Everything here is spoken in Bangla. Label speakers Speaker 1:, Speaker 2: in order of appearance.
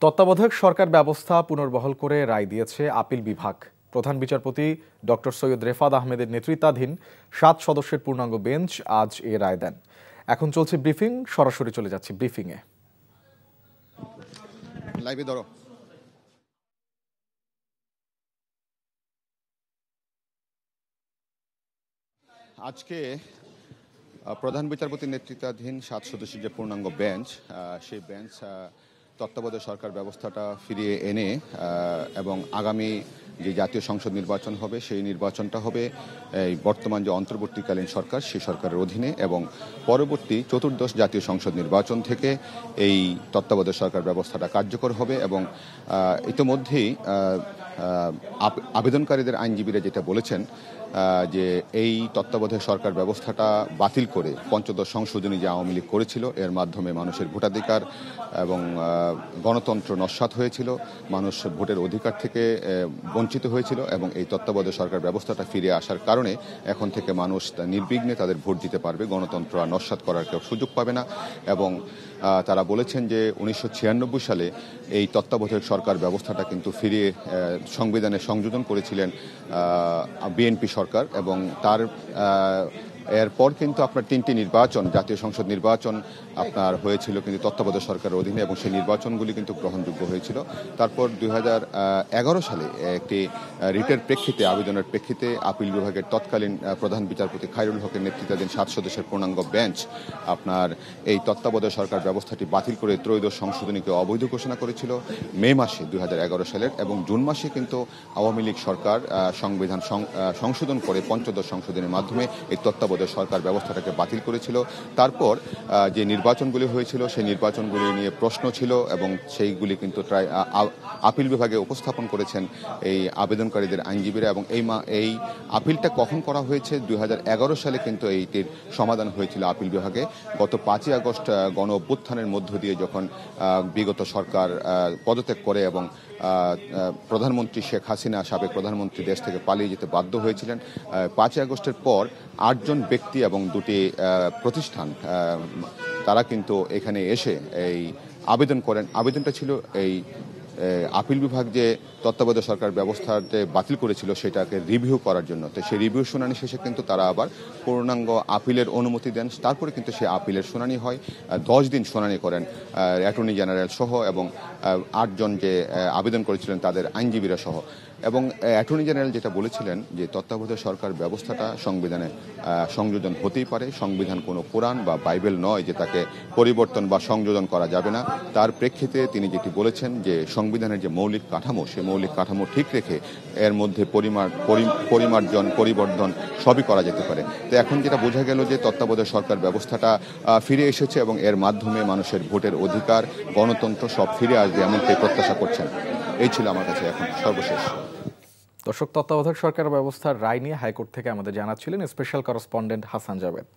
Speaker 1: তত্ত্বাবধায়ক সরকার ব্যবস্থা পুনর্বহাল করে রায় দিয়েছে আপিল বিভাগ। প্রধান বিচারপতি ডক্টর সৈয়দ রেফাত আহমেদের নেতৃত্বাধীন 7 সদস্যের পূর্ণাঙ্গ বেঞ্চ আজ এ রায় দেন। এখন চলছে ব্রিফিং, সরাসরি চলে যাচ্ছে ব্রিফিংয়ে।
Speaker 2: আজকে প্রধান বিচারপতির নেতৃত্বাধীন 7 সদস্যের যে পূর্ণাঙ্গ বেঞ্চ, সেই বেঞ্চ তত্ত্বাবধায়ক সরকার ব্যবস্থাটা ফিরিয়ে এনে এবং আগামী যে জাতীয় সংসদ নির্বাচন হবে সেই নির্বাচনটা হবে এই বর্তমান যে অন্তর্বর্তীকালীন সরকার সেই সরকারের অধীনে, এবং পরবর্তী চতুর্দশ জাতীয় সংসদ নির্বাচন থেকে এই তত্ত্বাবধায়ক সরকার ব্যবস্থাটা কার্যকর হবে। এবং ইতোমধ্যেই আবেদনকারীদের আইনজীবীরা যেটা বলেছেন যে এই তত্ত্বাবধায়ক সরকার ব্যবস্থাটা বাতিল করে পঞ্চদশ সংশোধনী যে আওয়ামী লীগ করেছিল, এর মাধ্যমে মানুষের ভোটাধিকার এবং গণতন্ত্র নস্যাৎ হয়েছিল, মানুষ ভোটের অধিকার থেকে বঞ্চিত হয়েছিল, এবং এই তত্ত্বাবধায়ক সরকার ব্যবস্থাটা ফিরে আসার কারণে এখন থেকে মানুষ নির্বিঘ্নে তাদের ভোট দিতে পারবে, গণতন্ত্র আর নস্যাৎ করার কেউ সুযোগ পাবে না। এবং তারা বলেছেন যে 1996 সালে এই তত্ত্বাবধায়ক সরকার ব্যবস্থাটা কিন্তু ফিরিয়ে সংবিধানে সংযোজন করেছিলেন বিএনপি সরকার, এবং তার এরপর কিন্তু আপনার 3টি নির্বাচন, জাতীয় সংসদ নির্বাচন আপনার হয়েছিল কিন্তু তত্ত্বাবধায়ক সরকারের অধীনে, এবং সেই নির্বাচনগুলি কিন্তু গ্রহণযোগ্য হয়েছিল। তারপর 2011 সালে একটি রিটের প্রেক্ষিতে, আবেদনের প্রেক্ষিতে আপিল বিভাগের তৎকালীন প্রধান বিচারপতি খায়রুল হকের নেতৃত্বাধীন 7 সদস্যের পূর্ণাঙ্গ বেঞ্চ আপনার এই তত্ত্বাবধায়ক সরকার ব্যবস্থাটি বাতিল করে ত্রয়োদশ সংশোধনীকে অবৈধ ঘোষণা করেছিল মে মাসে 2011 সালের, এবং জুন মাসে কিন্তু আওয়ামী লীগ সরকার সংবিধান সংশোধন করে পঞ্চদশ সংশোধনীর মাধ্যমে এই তত্ত্বাবধায়ক সরকার ব্যবস্থাটাকে বাতিল করেছিল। তারপর যে নির্বাচনগুলি হয়েছিল সেই নির্বাচনগুলি নিয়ে প্রশ্ন ছিল, এবং সেইগুলি কিন্তু প্রায় আপিল বিভাগে উপস্থাপন করেছেন এই আবেদনকারীদের আইনজীবীরা। এবং এই আপিলটা কখন করা হয়েছে? 2011 সালে কিন্তু এইটির সমাধান হয়েছিল আপিল বিভাগে। গত 5ই আগস্ট গণ অভ্যুত্থানের মধ্য দিয়ে যখন বিগত সরকার পদত্যাগ করে এবং প্রধানমন্ত্রী শেখ হাসিনা, সাবেক প্রধানমন্ত্রী, দেশ থেকে পালিয়ে যেতে বাধ্য হয়েছিলেন, 5ই আগস্টের পর 8 জন ব্যক্তি এবং 2টি প্রতিষ্ঠান তারা কিন্তু এখানে এসে এই আবেদন করেন। আবেদনটা ছিল এই আপিল বিভাগ যে তত্ত্বাবধায়ক সরকার ব্যবস্থাতে বাতিল করেছিল সেটাকে রিভিউ করার জন্য। তো সেই রিভিউ শুনানি শেষে কিন্তু তারা আবার পূর্ণাঙ্গ আপিলের অনুমতি দেন। তারপরে কিন্তু সেই আপিলের শুনানি হয়। 10 দিন শুনানি করেন অ্যাটর্নি জেনারেল সহ, এবং 8 জন যে আবেদন করেছিলেন তাদের আইনজীবীরা সহ। এবং অ্যাটর্নি জেনারেল যেটা বলেছিলেন যে তত্ত্বাবধায়ক সরকার ব্যবস্থাটা সংবিধানে সংযোজন হতেই পারে, সংবিধান কোনো কোরআন বা বাইবেল নয় যে তাকে পরিবর্তন বা সংযোজন করা যাবে না। তার প্রেক্ষিতে তিনি যেটি বলেছেন যে সংবিধানের যে মৌলিক কাঠামো, সেই মৌলিক কাঠামো ঠিক রেখে এর মধ্যে পরিমার্জন, পরিবর্ধন সবই করা যেতে পারে। তো এখন যেটা বোঝা গেল যে তত্ত্বাবধায়ক সরকার ব্যবস্থাটা ফিরে এসেছে, এবং এর মাধ্যমে মানুষের ভোটের অধিকার, গণতন্ত্র সব ফিরে আসবে এমনটাই প্রত্যাশা করছেন। এই ছিল আমার কাছে এখন সর্বশেষ।
Speaker 1: দর্শক, তত্ত্বাবধায়ক সরকার ব্যবস্থার রায় নিয়ে হাইকোর্ট থেকে আমাদের জানাচ্ছিলেন স্পেশাল করেসপন্ডেন্ট হাসান জাবেদ।